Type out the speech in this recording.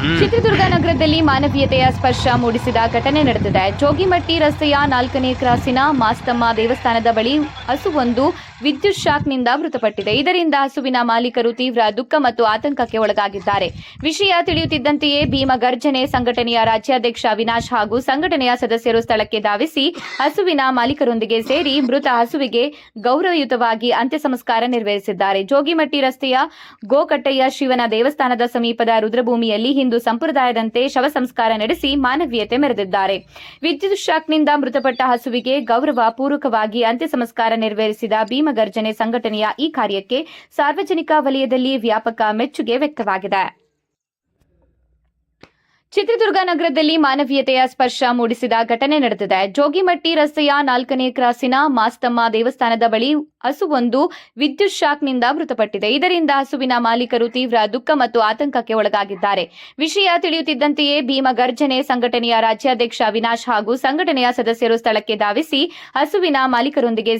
ಚಿತ್ರದುರ್ಗ ನಗರದಲ್ಲಿ ಮಾನವೀಯತೆಯ ಸ್ಪರ್ಶ ಮೂಡಿಸಿದ ಘಟನೆ ನಡೆದಿದೆ. ಜೋಗಿಮಟ್ಟಿ ರಸ್ತೆಯ 4ನೇ ಕ್ರಾಸಿನ ಮಾಸ್ತಮ್ಮ ದೇವಸ್ಥಾನದ ಬಳಿ ಹಸುವೊಂದು ವಿದ್ಯುತ್ ಶಾಕ್ನಿಂದ ಮೃತಪಟ್ಟಿದೆ. ಇದರಿಂದ ಹಸುವಿನ ಮಾಲೀಕರು ತೀವ್ರ ದುಃಖ ಮತ್ತು ಆತಂಕಕ್ಕೆ ಒಳಗಾಗಿದ್ದಾರೆ. ವಿಷಯ ತಿಳಿಯುತ್ತಿದ್ದಂತೆಯೇ ಭೀಮ ಗರ್ಜನೆ ಸಂಘಟನೆಯ ರಾಜ್ಯಾಧ್ಯಕ್ಷ ಅವಿನಾಶ್ ಹಾಗೂ ಸಂಘಟನೆಯ ಸದಸ್ಯರು ಸ್ಥಳಕ್ಕೆ ಧಾವಿಸಿ ಹಸುವಿನ ಮಾಲೀಕರೊಂದಿಗೆ ಸೇರಿ ಮೃತ ಹಸುವಿಗೆ ಗೌರವಯುತವಾಗಿ ಅಂತ್ಯ ಸಂಸ್ಕಾರ ನೆರವೇರಿಸಿದ್ದಾರೆ. ಜೋಗಿಮಟ್ಟಿ ರಸ್ತೆಯ ಗೋಕಟ್ಟಯ್ಯ ಶಿವನ ದೇವಸ್ಥಾನದ ಸಮೀಪದ ರುದ್ರಭೂಮಿಯಲ್ಲಿ ಹಿಂದೂ ಸಂಪ್ರದಾಯದಂತೆ ಶವ ಸಂಸ್ಕಾರ ನಡೆಸಿ ಮಾನವೀಯತೆ ಮೆರೆದಿದ್ದಾರೆ. ವಿದ್ಯುತ್ ಶಾಕ್ನಿಂದ ಮೃತಪಟ್ಟ ಹಸುವಿಗೆ ಗೌರವ ಪೂರ್ವಕವಾಗಿ ಅಂತ್ಯ ಸಂಸ್ಕಾರ ನೆರವೇರಿಸಿದ ಭೀಮಗರ್ಜನೆ ಸಂಘಟನೆಯ ಈ ಕಾರ್ಯಕ್ಕೆ ಸಾರ್ವಜನಿಕ ವಲಯದಲ್ಲಿ ವ್ಯಾಪಕ ಮೆಚ್ಚುಗೆ ವ್ಯಕ್ತವಾಗಿದೆ. ಚಿತ್ರದುರ್ಗ ನಗರದಲ್ಲಿ ಮಾನವೀಯತೆಯ ಸ್ಪರ್ಶ ಮೂಡಿಸಿದ ಘಟನೆ ನಡೆದಿದೆ. ಜೋಗಿಮಟ್ಟಿ ರಸ್ತೆಯ 4ನೇ ಕ್ರಾಸಿನ ಮಾಸ್ತಮ್ಮ ದೇವಸ್ಥಾನದ ಬಳಿ ಹಸುವೊಂದು ವಿದ್ಯುತ್ ಶಾಕ್ನಿಂದ ಮೃತಪಟ್ಟಿದೆ. ಇದರಿಂದ ಹಸುವಿನ ಮಾಲೀಕರು ತೀವ್ರ ದುಃಖ ಮತ್ತು ಆತಂಕಕ್ಕೆ ಒಳಗಾಗಿದ್ದಾರೆ. ವಿಷಯ ತಿಳಿಯುತ್ತಿದ್ದಂತೆಯೇ ಭೀಮ ಗರ್ಜನೆ ಸಂಘಟನೆಯ ರಾಜ್ಯಾಧ್ಯಕ್ಷ ಅವಿನಾಶ್ ಹಾಗೂ ಸಂಘಟನೆಯ ಸದಸ್ಯರು ಸ್ಥಳಕ್ಕೆ ಧಾವಿಸಿ ಹಸುವಿನ ಮಾಲೀಕರೊಂದಿಗೆ